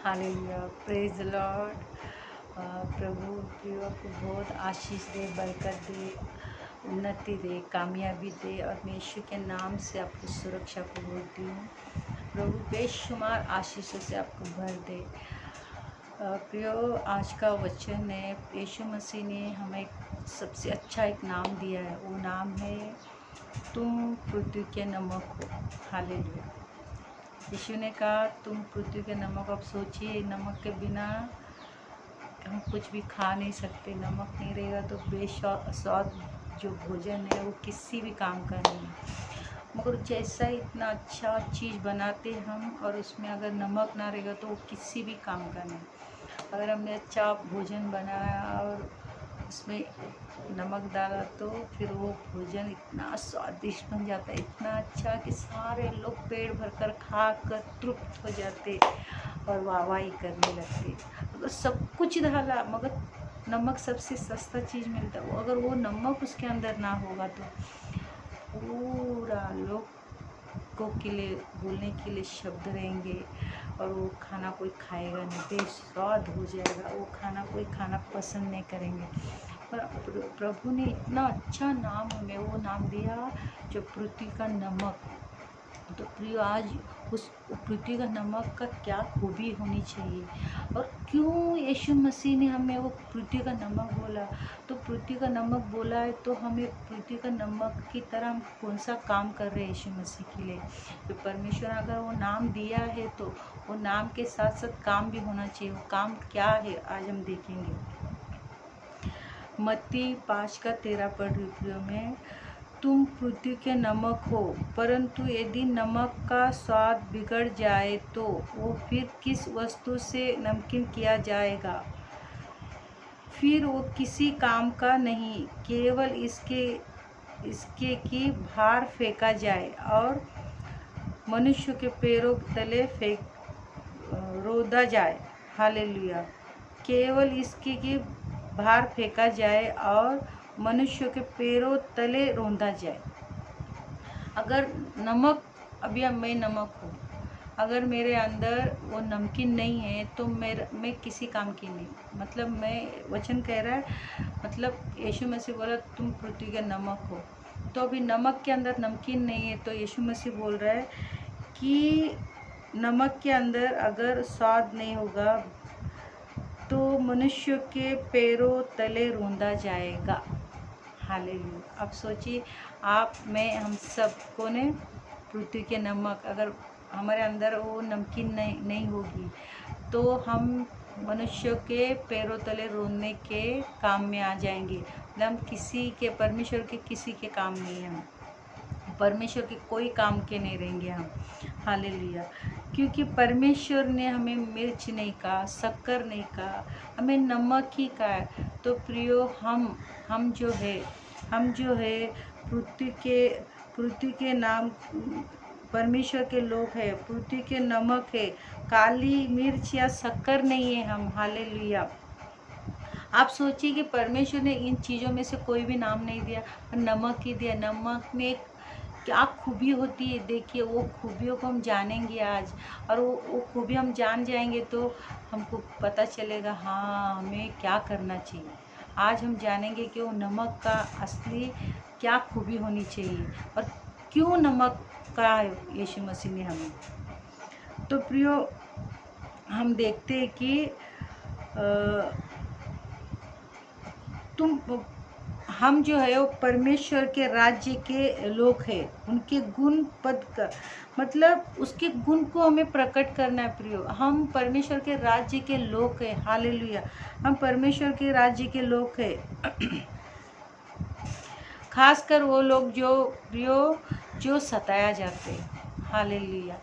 Hallelujah, praise the Lord. प्रभु प्रियो को बहुत आशीष दे, बरकत दे, उन्नति दे, कामयाबी दे। और मैं यीशु के नाम से आपको सुरक्षा को बोलती हूँ। प्रभु बेशुमार आशीषों से आपको भर दे। प्रियो, आज का वचन है, यीशु मसीह ने हमें सबसे अच्छा एक नाम दिया है। वो नाम है तुम पृथ्वी के नमक हो। हालेलुया। यीशु ने कहा तुम पृथ्वी के नमक। अब सोचिए, नमक के बिना हम कुछ भी खा नहीं सकते। नमक नहीं रहेगा तो बेस्वाद जो भोजन है वो किसी भी काम का नहीं है। मगर जैसा इतना अच्छा चीज़ बनाते हम, और उसमें अगर नमक ना रहेगा तो वो किसी भी काम का नहीं। अगर हमने अच्छा भोजन बनाया और उसमें नमक डाला तो फिर वो भोजन इतना स्वादिष्ट बन जाता है, इतना अच्छा कि सारे लोग पेट भरकर खा कर तृप्त हो जाते और वाहवाही करने लगते। अगर सब कुछ डाला मगर नमक सबसे सस्ता चीज़ मिलता है, अगर वो नमक उसके अंदर ना होगा तो पूरा लोग को के लिए बोलने के लिए शब्द रहेंगे और वो खाना कोई खाएगा नहीं, बेस्वाद हो जाएगा। वो खाना कोई खाना पसंद नहीं करेंगे। पर प्रभु ने इतना अच्छा नाम हमें वो नाम दिया जो पृथ्वी का नमक। तो प्रिय, आज उस पृथ्वी का नमक का क्या खूबी होनी चाहिए और क्यों यीशु मसीह ने हमें वो पृथ्वी का नमक बोला। तो पृथ्वी का नमक बोला है तो हमें पृथ्वी का नमक की तरह हम कौन सा काम कर रहे हैं यीशु मसीह के लिए। तो परमेश्वर अगर वो नाम दिया है तो वो नाम के साथ साथ काम भी होना चाहिए। वो काम क्या है आज हम देखेंगे। मत्ती 5:13 पढ़ रही हूँ मैं। तुम पृथ्वी के नमक हो, परंतु यदि नमक का स्वाद बिगड़ जाए तो वो फिर किस वस्तु से नमकीन किया जाएगा। फिर वो किसी काम का नहीं, केवल इसके कि बाहर फेंका जाए और मनुष्य के पैरों तले रोदा जाए। हालेलुया। केवल इसके कि बाहर फेंका जाए और मनुष्य के पैरों तले रौंदा जाए। अगर नमक, अभी मैं नमक हूँ, अगर मेरे अंदर वो नमकीन नहीं है तो मैं किसी काम की नहीं। मतलब मैं वचन कह रहा है, मतलब यीशु मसीह बोला तुम पृथ्वी के नमक हो। तो अभी नमक के अंदर नमकीन नहीं है तो यीशु मसीह बोल रहा है कि नमक के अंदर अगर स्वाद नहीं होगा तो मनुष्य के पैरों तले रौंदा जाएगा। हालेलुया। अब सोचिए, आप, मैं, हम सब को ने पृथ्वी के नमक, अगर हमारे अंदर वो नमकीन नहीं होगी तो हम मनुष्य के पैरों तले रोने के काम में आ जाएंगे। मतलब हम किसी के, परमेश्वर के किसी के काम नहीं है, हम परमेश्वर के कोई काम के नहीं रहेंगे हम। हालेलुया। क्योंकि परमेश्वर ने हमें मिर्च नहीं कहा, शक्कर नहीं कहा, हमें नमक ही कहा है। तो प्रियो, हम जो है पृथ्वी के नाम परमेश्वर के लोग है, पृथ्वी के नमक है, काली मिर्च या शक्कर नहीं है हम। हालेलुया। आप सोचिए कि परमेश्वर ने इन चीज़ों में से कोई भी नाम नहीं दिया, नमक ही दिया। नमक में क्या खूबी होती है, देखिए वो खूबियों को हम जानेंगे आज। और वो खूबी हम जान जाएंगे तो हमको पता चलेगा हाँ हमें क्या करना चाहिए। आज हम जानेंगे कि वो नमक का असली क्या खूबी होनी चाहिए और क्यों नमक का यीशु मसीह ने हमें। तो प्रियो, हम देखते हैं कि हम जो है वो परमेश्वर के राज्य के लोग हैं। उनके गुण पद का मतलब उसके गुण को हमें प्रकट करना है। प्रियो, हम परमेश्वर के राज्य के लोग हैं। हालेलुया। हम परमेश्वर के राज्य के लोग हैं। खासकर वो लोग जो सताया जाते हैं। हालेलुया।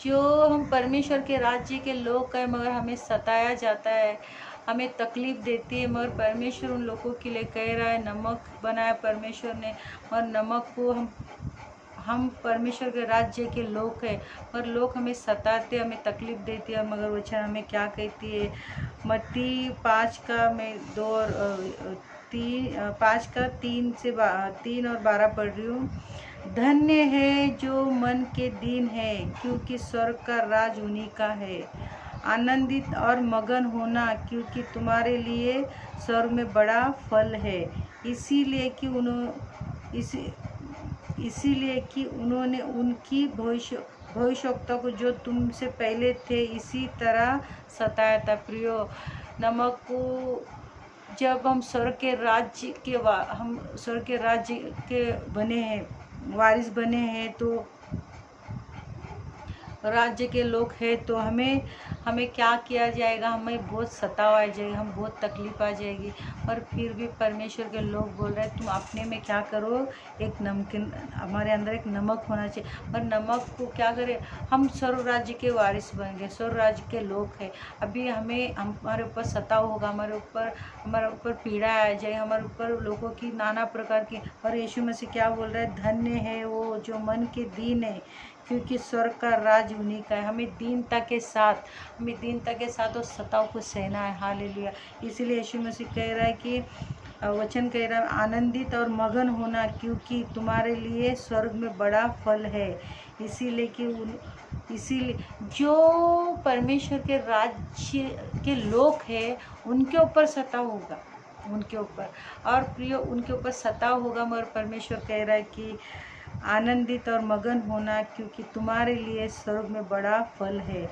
जो हम परमेश्वर के राज्य के लोग हैं मगर हमें सताया जाता है, हमें तकलीफ़ देती है, मगर परमेश्वर उन लोगों के लिए कह रहा है नमक बनाया परमेश्वर ने। और नमक को हम परमेश्वर के राज्य के लोग हैं, और लोग हमें सताते, हमें तकलीफ़ देती है, मगर वचन हमें क्या कहती है। मत्ती 5:3 और 12 पढ़ रही हूँ। धन्य है जो मन के दीन है, क्योंकि स्वर्ग का राज उन्हीं का है। आनंदित और मगन होना, क्योंकि तुम्हारे लिए स्वर्ग में बड़ा फल है। इसीलिए कि उन्होंने उनकी भविष्यवक्ता को जो तुमसे पहले थे इसी तरह सताया था। प्रियो, नमक को जब हम स्वर्ग के राज्य के बने हैं, वारिस बने हैं, तो राज्य के लोग हैं, तो हमें क्या किया जाएगा? हमें बहुत सतावा आ जाएगी, हम बहुत तकलीफ आ जाएगी। और फिर भी परमेश्वर के लोग बोल रहे हैं तुम अपने में क्या करो, एक नमकीन, हमारे अंदर एक नमक होना चाहिए। और नमक को क्या करें? हम स्वर्ग राज्य के वारिस बन गए, स्वर्ग राज्य के लोग हैं। अभी हमारे ऊपर सताव होगा, हमारे ऊपर पीड़ा आ जाए, हमारे ऊपर लोगों की नाना प्रकार की। और यीशु मसीह क्या बोल रहे हैं? धन्य है वो जो मन के दीन है, क्योंकि स्वर्ग का राज उन्हीं का है। हमें दीनता के साथ उस सताव को सहना है। हालेलुया। इसीलिए यीशु मसीह कह रहा है कि वचन कह रहा है आनंदित और मगन होना, क्योंकि तुम्हारे लिए स्वर्ग में बड़ा फल है। इसीलिए जो परमेश्वर के राज्य के लोग हैं उनके ऊपर सताव होगा, उनके ऊपर, और प्रियो उनके ऊपर सताव होगा। मगर परमेश्वर कह रहा है कि आनंदित और मगन होना, क्योंकि तुम्हारे लिए स्वर्ग में बड़ा फल है।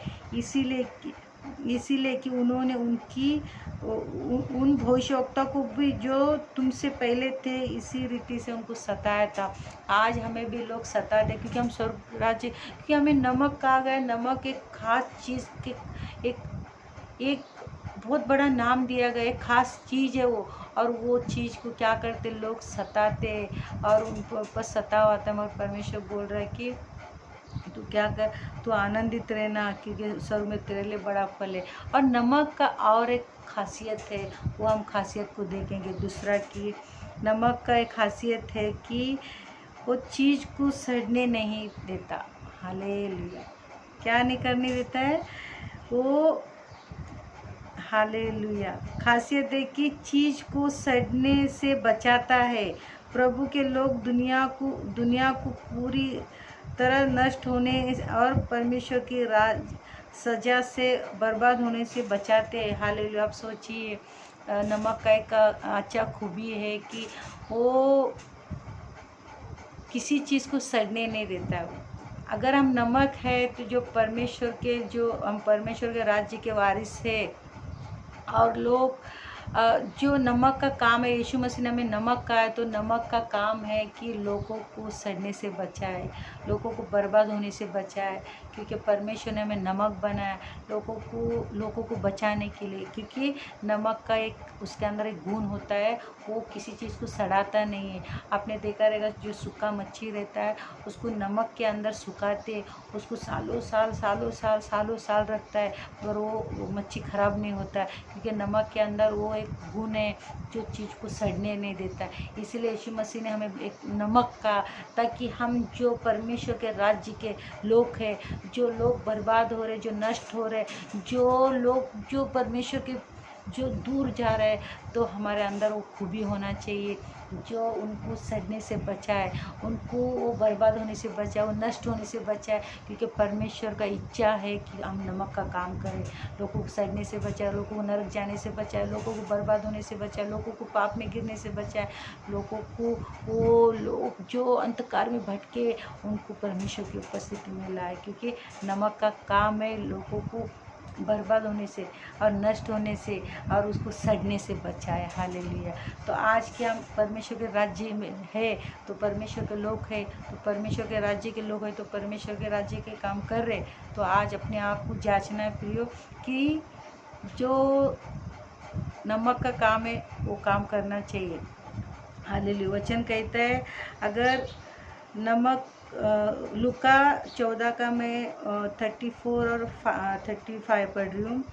इसीलिए कि उन्होंने उन भविष्यवक्ता को भी जो तुमसे पहले थे इसी रीति से उनको सताया था। आज हमें भी लोग सता दे, क्योंकि हम स्वर्ग राज्य, क्योंकि हमें नमक कहा गया। नमक एक खास चीज़ के एक बहुत बड़ा नाम दिया गया, एक खास चीज़ है वो। और वो चीज़ को क्या करते लोग? सताते, और उनको ऊपर सताव आता है। मगर परमेश्वर बोल रहा है कि तू क्या कर, तू आनंदित रहना, क्योंकि स्वर्ग में तेरे लिए बड़ा फल है। और नमक का और एक खासियत है, वो हम खासियत को देखेंगे। दूसरा कि नमक का एक खासियत है कि वो चीज़ को सड़ने नहीं देता। हालेलुया। क्या नहीं करने देता है वो? हालेलुया। खासियत है कि चीज़ को सड़ने से बचाता है। प्रभु के लोग दुनिया को पूरी तरह नष्ट होने और परमेश्वर की सजा से बर्बाद होने से बचाते हैं। हालेलुया। आप सोचिए, नमक का एक अच्छा खूबी है कि वो किसी चीज़ को सड़ने नहीं देता है। अगर हम नमक है तो जो हम परमेश्वर के राज्य के वारिस है, और लोग जो नमक का काम है, यीशु मसीह ने हमें नमक कहा है, तो नमक का काम है कि लोगों को सड़ने से बचाए, लोगों को बर्बाद होने से बचाए। क्योंकि परमेश्वर ने हमें नमक बनाया लोगों को बचाने के लिए। क्योंकि नमक का एक उसके अंदर एक गुण होता है, वो किसी चीज़ को सड़ाता नहीं है। आपने देखा रहेगा जो सूखा मच्छी रहता है उसको नमक के अंदर सुखाते, उसको सालों साल रखता है, और वो मच्छी खराब नहीं होता है, क्योंकि नमक के अंदर वो एक गुण है जो चीज़ को सड़ने नहीं देता। इसीलिए यीशु मसीह ने हमें एक नमक का, ताकि हम जो परमेश्वर के राज्य के लोग हैं, जो लोग बर्बाद हो रहे, जो नष्ट हो रहे, जो परमेश्वर के जो दूर जा रहे हैं, तो हमारे अंदर वो खूबी होना चाहिए जो उनको सड़ने से बचाए, उनको वो बर्बाद होने से बचाए, वो नष्ट होने से बचाए। क्योंकि परमेश्वर का इच्छा है कि हम नमक का काम करें, लोगों को सड़ने से बचाए, लोगों को नरक जाने से बचाए, लोगों को बर्बाद होने से बचाए, लोगों को पाप में गिरने से बचाए, लोगों को वो लोग जो अंधकार में भटके उनको परमेश्वर की उपस्थिति में लाए। क्योंकि नमक का काम है लोगों को बर्बाद होने से और नष्ट होने से और उसको सड़ने से बचाए। हालेलुया। तो आज के हम परमेश्वर के राज्य में है, तो परमेश्वर के लोग हैं, तो परमेश्वर के राज्य के लोग हैं, तो परमेश्वर के राज्य के काम कर रहे, तो आज अपने आप को जांचना है प्रियो कि जो नमक का काम है वो काम करना चाहिए। हालेलुया। वचन कहता है, अगर नमक लूका 14 का मैं 34 और 35 पढ़ रही हूँ।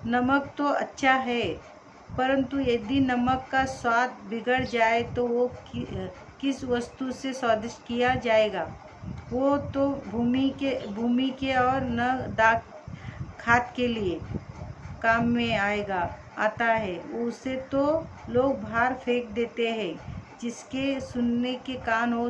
नमक तो अच्छा है, परंतु यदि नमक का स्वाद बिगड़ जाए तो वो किस वस्तु से स्वादिष्ट किया जाएगा? वो तो भूमि के और न दाख खाद के लिए काम में आता है। उसे तो लोग बाहर फेंक देते हैं। जिसके सुनने के कान हो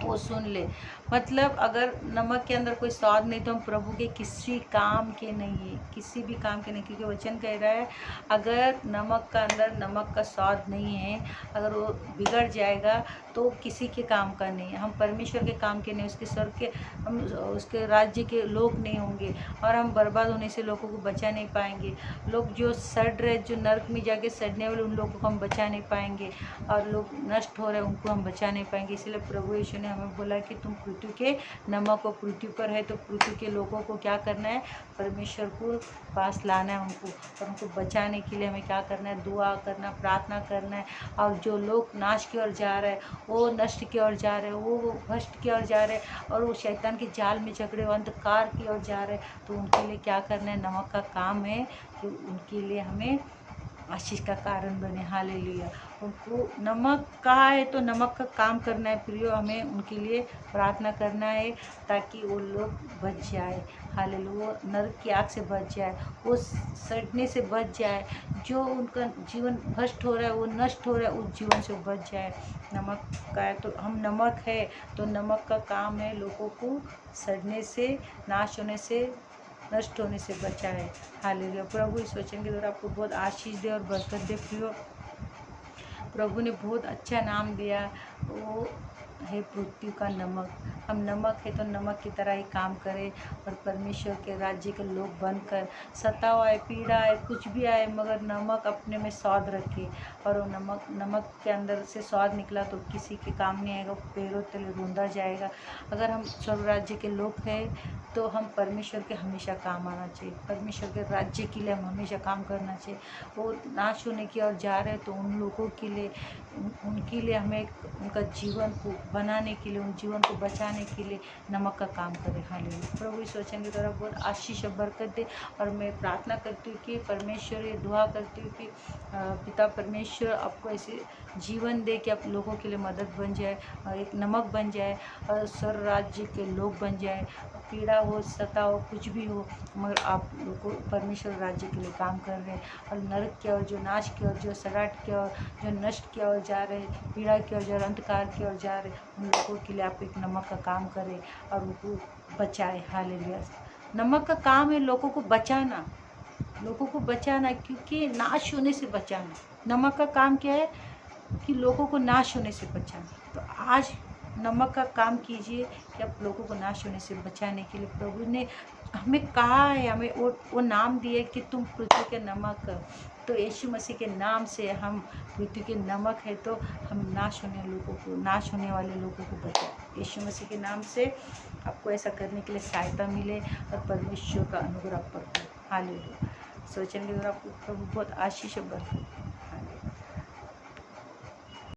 वो सुन ले। मतलब अगर नमक के अंदर कोई स्वाद नहीं तो हम प्रभु के किसी काम के नहीं है, किसी भी काम के नहीं, क्योंकि वचन कह रहा है अगर नमक का अंदर नमक का स्वाद नहीं है, अगर वो बिगड़ जाएगा तो किसी के काम का नहीं है। हम परमेश्वर के काम के नहीं, उसके स्वर्ग के, हम उसके राज्य के लोग नहीं होंगे, और हम बर्बाद होने से लोगों को बचा नहीं पाएंगे। लोग जो सड़ रहे, जो नर्क में जाके सड़ने वाले, उन लोगों को हम बचा नहीं पाएंगे, और लोग नष्ट हो रहे हैं उनको हम बचा नहीं पाएंगे। इसलिए प्रभु यीशु ने हमें बोला कि तुम पृथ्वी के नमक और पृथ्वी पर है, तो पृथ्वी के लोगों को क्या करना है, परमेश्वर को पास लाना है उनको, और उनको बचाने के लिए हमें क्या करना है, दुआ करना, प्रार्थना करना है। और जो लोग नाश की ओर जा रहे हैं, वो नष्ट की ओर जा रहे हैं, वो भ्रष्ट की ओर जा रहे हैं, और वो शैतान के जाल में जकड़े हुए अंधकार की ओर जा रहे हैं, तो उनके लिए क्या करना है, नमक का काम है कि उनके लिए हमें आशीष का कारण बने। हालेलुया। उनको नमक कहा है तो नमक का काम करना है प्रियो, हमें उनके लिए प्रार्थना करना है ताकि वो लोग बच जाए। हालेलुया। वो नरक की आग से बच जाए, वो सड़ने से बच जाए, जो उनका जीवन भ्रष्ट हो रहा है, वो नष्ट हो रहा है, उस जीवन से बच जाए। नमक का है तो हम नमक है, तो नमक का काम है लोगों को सड़ने से, नाश होने से, नष्ट होने से बचा है। हालेलुया। प्रभु इस वचन के द्वारा आपको बहुत आशीष दे और बरकत दे प्रियो। प्रभु ने बहुत अच्छा नाम दिया, वो है पृथ्वी का नमक। हम नमक है तो नमक की तरह ही काम करें, और परमेश्वर के राज्य के लोग बनकर, सताव आए, पीड़ा आए, कुछ भी आए, मगर नमक अपने में स्वाद रखे, और वो नमक के अंदर से स्वाद निकला तो किसी के काम नहीं आएगा, पैरों तले रूंधा जाएगा। अगर हम स्वर्ग राज्य के लोग हैं तो हम परमेश्वर के हमेशा काम आना चाहिए, परमेश्वर के राज्य के लिए हम हमेशा काम करना चाहिए। वो नाश होने की ओर जा रहे हैं तो उन लोगों के लिए, उनके लिए हमें उनका जीवन को बनाने के लिए, उन जीवन को बचाने के लिए नमक का काम करें। हालेलुया। प्रभु इस वचन की तरफ बहुत आशीष और बरकत दे, और मैं प्रार्थना करती हूँ कि परमेश्वर, ये दुआ करती हूँ कि पिता परमेश्वर आपको ऐसे जीवन दे कि आप लोगों के लिए मदद बन जाए, और एक नमक बन जाए, और स्वर्ग राज्य के लोग बन जाए। पीड़ा हो, सता हो, कुछ भी हो, मगर आप लोगों परमेश्वर राज्य के लिए काम कर रहे हैं, और नरक की ओर, जो नाश की ओर, जो सड़ाहट की ओर, जो नष्ट की ओर जा रहे, पीड़ा की ओर, जो अंधकार की ओर जा रहे, उन लोगों के लिए आप एक नमक का काम करें और उनको बचाए। हालेलुया। नमक का काम है लोगों को बचाना, लोगों को बचाना, क्योंकि नाश होने से बचाना। नमक का काम क्या है कि लोगों को नाश होने से बचाना। तो आज नमक का काम कीजिए कि आप लोगों को नाश होने से बचाने के लिए प्रभु ने हमें कहा है, हमें वो नाम दिए कि तुम पृथ्वी के नमक। तो यीशु मसीह के नाम से हम पृथ्वी के नमक है, तो हम नाश होने वाले लोगों को बचाएं। यीशु मसीह के नाम से आपको ऐसा करने के लिए सहायता मिले, और परमेश्वर का अनुग्रह पकड़े। हालेलुया। सोचने के द्वारा आपको प्रभु बहुत आशीष बरकत